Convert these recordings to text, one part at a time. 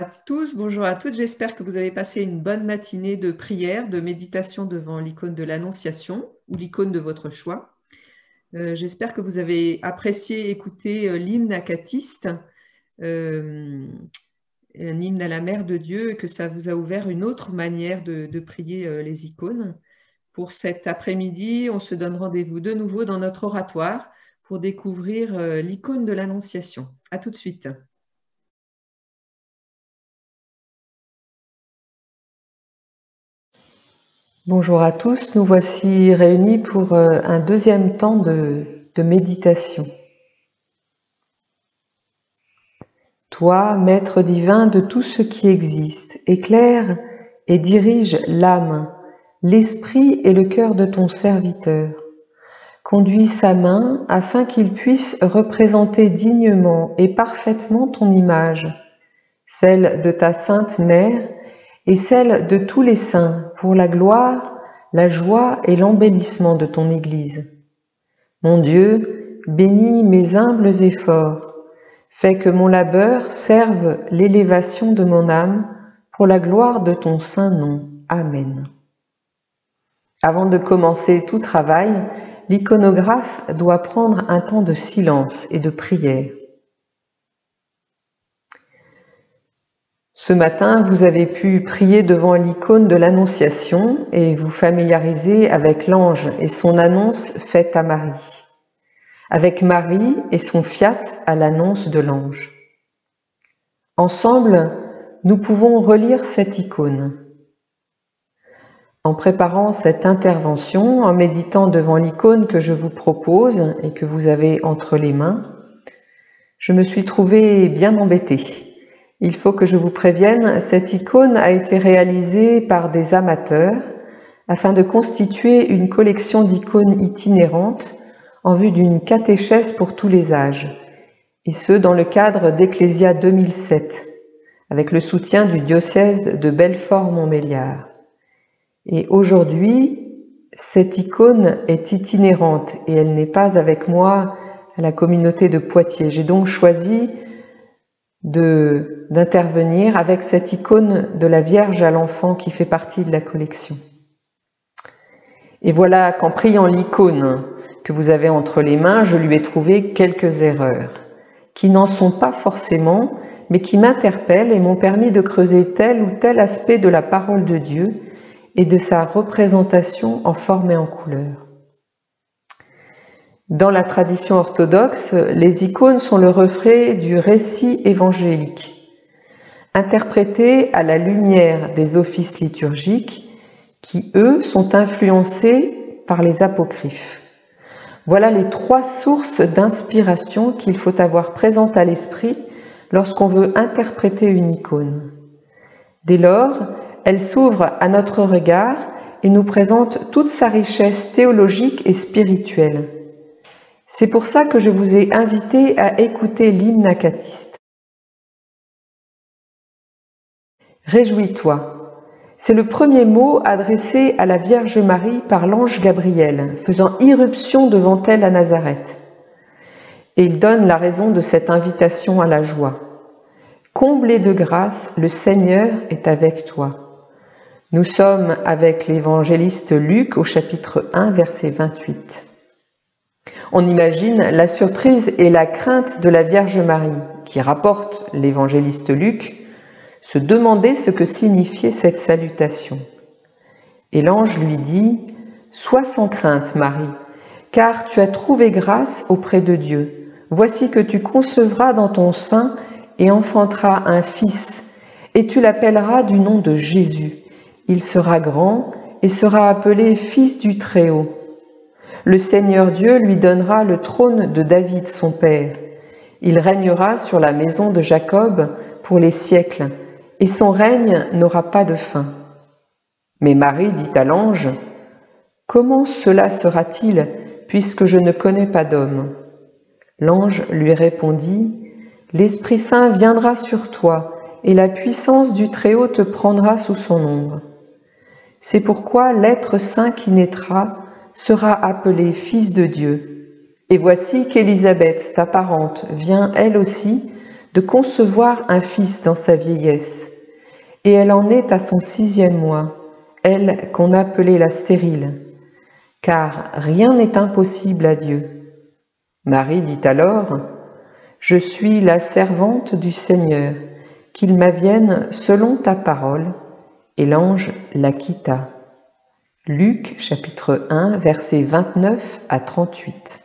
À tous, bonjour à toutes, j'espère que vous avez passé une bonne matinée de prière, de méditation devant l'icône de l'Annonciation ou l'icône de votre choix. J'espère que vous avez apprécié écouter l'hymne acatiste, un hymne à la Mère de Dieu, et que ça vous a ouvert une autre manière de prier les icônes. Pour cet après-midi, on se donne rendez-vous de nouveau dans notre oratoire pour découvrir l'icône de l'Annonciation. À tout de suite. Bonjour à tous, nous voici réunis pour un deuxième temps de méditation. Toi, Maître divin de tout ce qui existe, éclaire et dirige l'âme, l'esprit et le cœur de ton serviteur. Conduis sa main afin qu'il puisse représenter dignement et parfaitement ton image, celle de ta Sainte Mère et celle de tous les saints pour la gloire, la joie et l'embellissement de ton Église. Mon Dieu, bénis mes humbles efforts, fais que mon labeur serve l'élévation de mon âme pour la gloire de ton saint nom. Amen. Avant de commencer tout travail, l'iconographe doit prendre un temps de silence et de prière. Ce matin, vous avez pu prier devant l'icône de l'Annonciation et vous familiariser avec l'ange et son annonce faite à Marie, avec Marie et son fiat à l'annonce de l'ange. Ensemble, nous pouvons relire cette icône. En préparant cette intervention, en méditant devant l'icône que je vous propose et que vous avez entre les mains, je me suis trouvée bien embêtée. Il faut que je vous prévienne, cette icône a été réalisée par des amateurs afin de constituer une collection d'icônes itinérantes en vue d'une catéchèse pour tous les âges, et ce dans le cadre d'Ecclésia 2007, avec le soutien du diocèse de Belfort-Montbéliard. Et aujourd'hui, cette icône est itinérante et elle n'est pas avec moi à la communauté de Poitiers. J'ai donc choisi d'intervenir avec cette icône de la Vierge à l'enfant qui fait partie de la collection. Et voilà qu'en priant l'icône que vous avez entre les mains, je lui ai trouvé quelques erreurs, qui n'en sont pas forcément, mais qui m'interpellent et m'ont permis de creuser tel ou tel aspect de la parole de Dieu et de sa représentation en forme et en couleur. Dans la tradition orthodoxe, les icônes sont le reflet du récit évangélique, interprété à la lumière des offices liturgiques qui, eux, sont influencés par les apocryphes. Voilà les trois sources d'inspiration qu'il faut avoir présentes à l'esprit lorsqu'on veut interpréter une icône. Dès lors, elle s'ouvre à notre regard et nous présente toute sa richesse théologique et spirituelle. C'est pour ça que je vous ai invité à écouter l'hymne acatiste. Réjouis-toi. C'est le premier mot adressé à la Vierge Marie par l'ange Gabriel, faisant irruption devant elle à Nazareth. Et il donne la raison de cette invitation à la joie. Comblée de grâce, le Seigneur est avec toi. Nous sommes avec l'évangéliste Luc au chapitre 1, verset 28. On imagine la surprise et la crainte de la Vierge Marie, qui rapporte l'évangéliste Luc, se demander ce que signifiait cette salutation. Et l'ange lui dit « Sois sans crainte, Marie, car tu as trouvé grâce auprès de Dieu. Voici que tu concevras dans ton sein et enfanteras un fils, et tu l'appelleras du nom de Jésus. Il sera grand et sera appelé Fils du Très-Haut. Le Seigneur Dieu lui donnera le trône de David, son père. Il régnera sur la maison de Jacob pour les siècles, et son règne n'aura pas de fin. » Mais Marie dit à l'ange, « Comment cela sera-t-il, puisque je ne connais pas d'homme ?» L'ange lui répondit, « L'Esprit Saint viendra sur toi, et la puissance du Très-Haut te prendra sous son ombre. C'est pourquoi l'être saint qui naîtra sera appelé Fils de Dieu. Et voici qu'Élisabeth, ta parente, vient elle aussi de concevoir un fils dans sa vieillesse, et elle en est à son 6e mois, elle qu'on appelait la stérile, car rien n'est impossible à Dieu. Marie dit alors, « Je suis la servante du Seigneur, qu'il m'advienne selon ta parole. » Et l'ange la quitta. Luc chapitre 1, versets 29 à 38.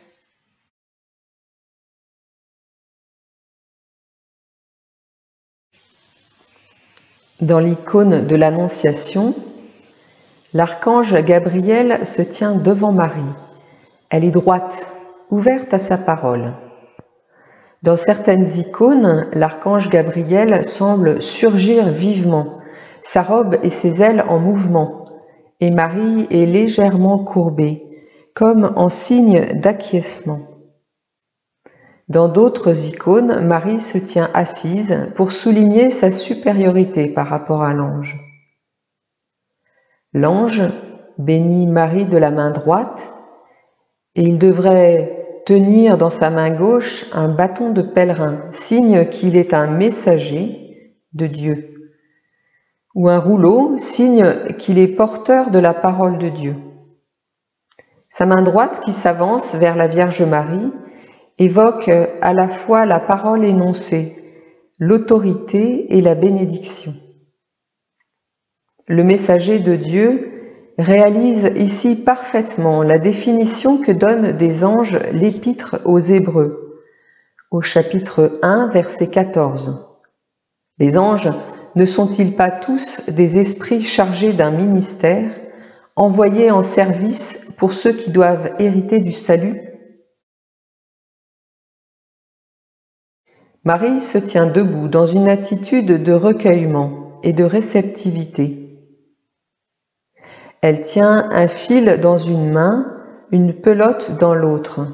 Dans l'icône de l'Annonciation, l'archange Gabriel se tient devant Marie. Elle est droite, ouverte à sa parole. Dans certaines icônes, l'archange Gabriel semble surgir vivement, sa robe et ses ailes en mouvement, et Marie est légèrement courbée, comme en signe d'acquiescement. Dans d'autres icônes, Marie se tient assise pour souligner sa supériorité par rapport à l'ange. L'ange bénit Marie de la main droite, et il devrait tenir dans sa main gauche un bâton de pèlerin, signe qu'il est un messager de Dieu, ou un rouleau, signe qu'il est porteur de la parole de Dieu. Sa main droite qui s'avance vers la Vierge Marie évoque à la fois la parole énoncée, l'autorité et la bénédiction. Le messager de Dieu réalise ici parfaitement la définition que donne des anges l'Épître aux Hébreux, au chapitre 1, verset 14. Les anges ne sont-ils pas tous des esprits chargés d'un ministère, envoyés en service pour ceux qui doivent hériter du salut? Marie se tient debout dans une attitude de recueillement et de réceptivité. Elle tient un fil dans une main, une pelote dans l'autre.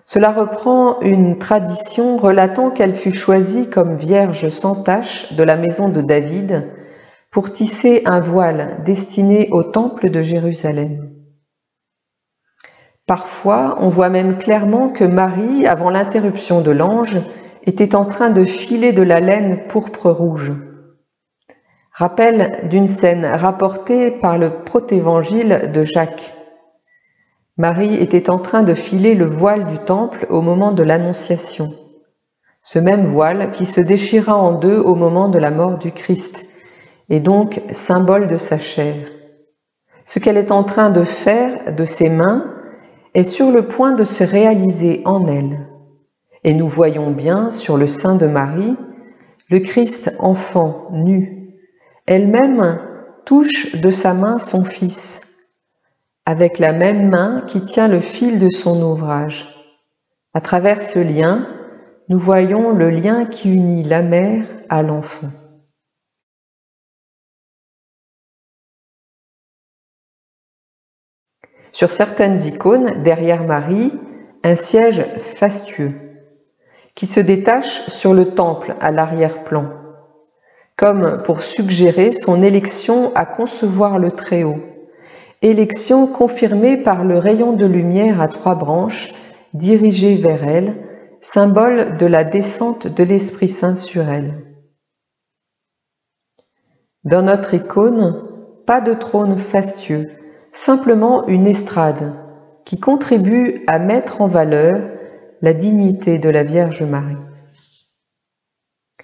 Cela reprend une tradition relatant qu'elle fut choisie comme vierge sans tache de la maison de David pour tisser un voile destiné au temple de Jérusalem. Parfois, on voit même clairement que Marie, avant l'interruption de l'ange, était en train de filer de la laine pourpre rouge. Rappel d'une scène rapportée par le protévangile de Jacques. Marie était en train de filer le voile du temple au moment de l'Annonciation, ce même voile qui se déchira en deux au moment de la mort du Christ, et donc symbole de sa chair. Ce qu'elle est en train de faire de ses mains est sur le point de se réaliser en elle. Et nous voyons bien sur le sein de Marie le Christ enfant nu. Elle-même touche de sa main son Fils, avec la même main qui tient le fil de son ouvrage. À travers ce lien, nous voyons le lien qui unit la mère à l'enfant. Sur certaines icônes, derrière Marie, un siège fastueux qui se détache sur le temple à l'arrière-plan, comme pour suggérer son élection à concevoir le Très-Haut, élection confirmée par le rayon de lumière à 3 branches dirigé vers elle, symbole de la descente de l'Esprit Saint sur elle. Dans notre icône, pas de trône fastueux, simplement une estrade qui contribue à mettre en valeur la dignité de la Vierge Marie.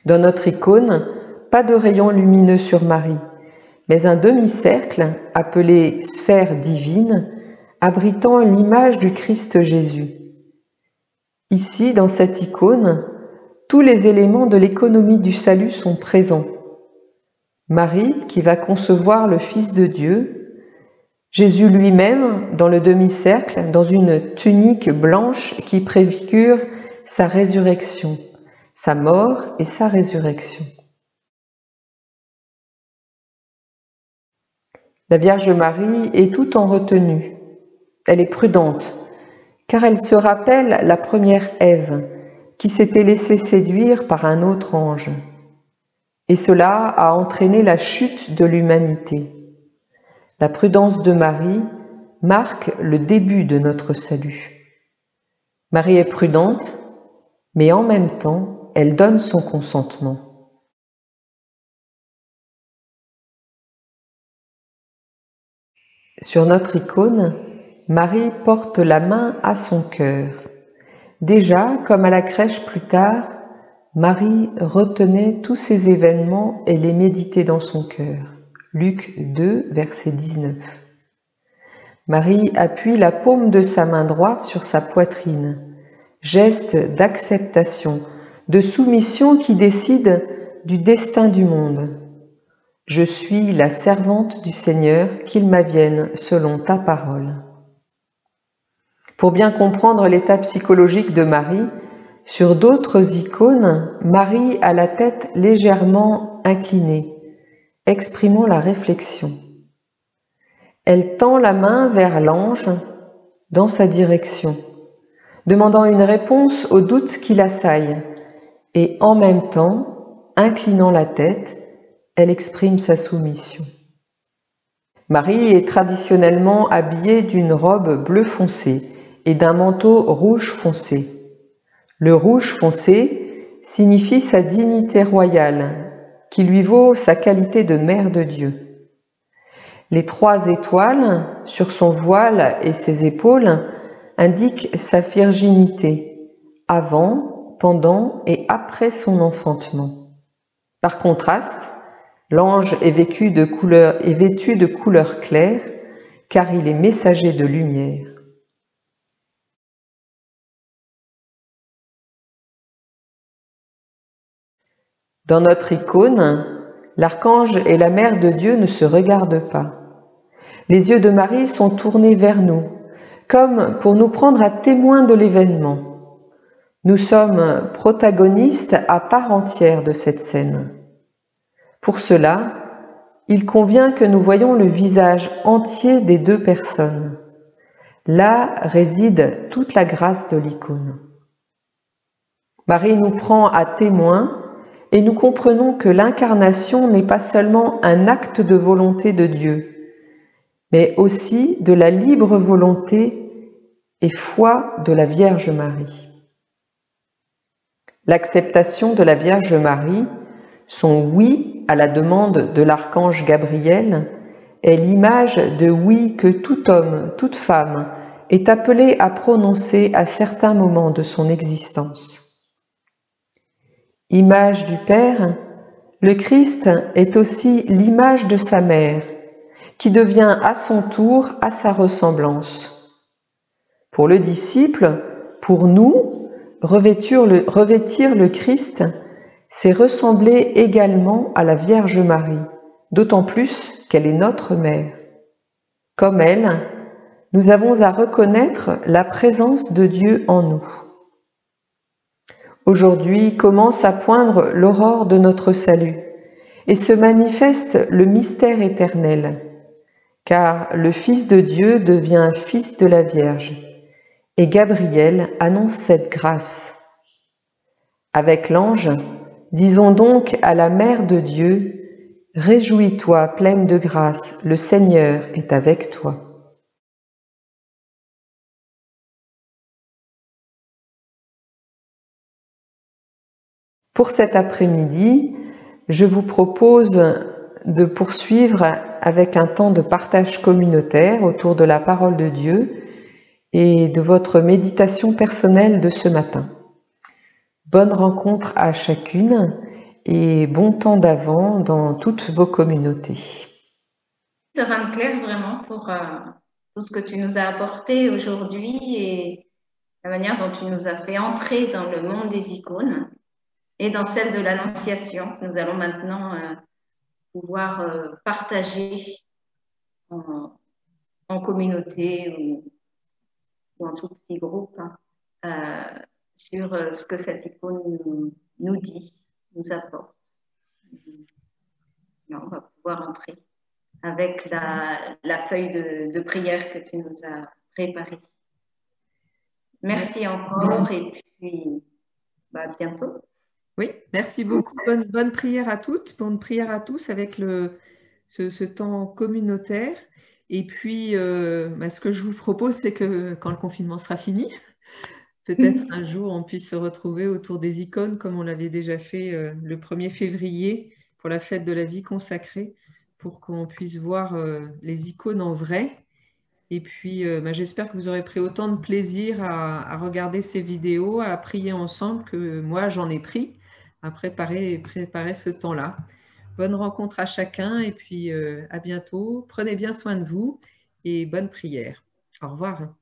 Dans notre icône, pas de rayon lumineux sur Marie, mais un demi-cercle appelé sphère divine, abritant l'image du Christ Jésus. Ici, dans cette icône, tous les éléments de l'économie du salut sont présents. Marie, qui va concevoir le Fils de Dieu, Jésus lui-même, dans le demi-cercle, dans une tunique blanche qui préfigure sa résurrection, sa mort et sa résurrection. La Vierge Marie est tout en retenue. Elle est prudente, car elle se rappelle la première Ève, qui s'était laissée séduire par un autre ange. Et cela a entraîné la chute de l'humanité. La prudence de Marie marque le début de notre salut. Marie est prudente, mais en même temps, elle donne son consentement. Sur notre icône, Marie porte la main à son cœur. Déjà, comme à la crèche plus tard, Marie retenait tous ces événements et les méditait dans son cœur. Luc 2, verset 19. Marie appuie la paume de sa main droite sur sa poitrine, geste d'acceptation, de soumission qui décide du destin du monde. Je suis la servante du Seigneur, qu'il m'advienne selon ta parole. Pour bien comprendre l'état psychologique de Marie, sur d'autres icônes, Marie a la tête légèrement inclinée, exprimant la réflexion. Elle tend la main vers l'ange dans sa direction, demandant une réponse aux doutes qui l'assaillent, et en même temps, inclinant la tête, elle exprime sa soumission. Marie est traditionnellement habillée d'une robe bleu foncé et d'un manteau rouge foncé. Le rouge foncé signifie sa dignité royale, qui lui vaut sa qualité de mère de Dieu. Les 3 étoiles sur son voile et ses épaules indiquent sa virginité, avant, pendant et après son enfantement. Par contraste, l'ange est vêtu de couleur claire, car il est messager de lumière. Dans notre icône, l'archange et la mère de Dieu ne se regardent pas. Les yeux de Marie sont tournés vers nous, comme pour nous prendre à témoin de l'événement. Nous sommes protagonistes à part entière de cette scène. Pour cela, il convient que nous voyions le visage entier des 2 personnes. Là réside toute la grâce de l'icône. Marie nous prend à témoin et nous comprenons que l'incarnation n'est pas seulement un acte de volonté de Dieu, mais aussi de la libre volonté et foi de la Vierge Marie. L'acceptation de la Vierge Marie, son oui à la demande de l'archange Gabriel, est l'image de oui que tout homme, toute femme est appelé à prononcer à certains moments de son existence. Image du Père, le Christ est aussi l'image de sa mère, qui devient à son tour à sa ressemblance. Pour le disciple, pour nous, revêtir le Christ, c'est ressembler également à la Vierge Marie, d'autant plus qu'elle est notre mère. Comme elle, nous avons à reconnaître la présence de Dieu en nous. Aujourd'hui commence à poindre l'aurore de notre salut et se manifeste le mystère éternel, car le Fils de Dieu devient Fils de la Vierge, et Gabriel annonce cette grâce. Avec l'ange, disons donc à la Mère de Dieu, « Réjouis-toi, pleine de grâce, le Seigneur est avec toi. » Pour cet après-midi, je vous propose de poursuivre avec un temps de partage communautaire autour de la parole de Dieu et de votre méditation personnelle de ce matin. Bonne rencontre à chacune et bon temps d'Avent dans toutes vos communautés. Sœur Anne-Claire, vraiment pour tout ce que tu nous as apporté aujourd'hui et la manière dont tu nous as fait entrer dans le monde des icônes et dans celle de l'Annonciation. Nous allons maintenant pouvoir partager en communauté ou en tout petit groupe sur ce que cette icône nous dit, nous apporte. On va pouvoir entrer avec la feuille de prière que tu nous as préparée. Merci encore et puis bientôt. Oui, merci beaucoup. Bonne prière à toutes, bonne prière à tous avec ce temps communautaire. Et puis, ce que je vous propose, c'est que quand le confinement sera fini, peut-être un jour on puisse se retrouver autour des icônes comme on l'avait déjà fait le 1er février pour la fête de la vie consacrée, pour qu'on puisse voir les icônes en vrai. Et puis, j'espère que vous aurez pris autant de plaisir à regarder ces vidéos, à prier ensemble que moi, j'en ai pris à préparer ce temps-là. Bonne rencontre à chacun et puis à bientôt. Prenez bien soin de vous et bonne prière. Au revoir.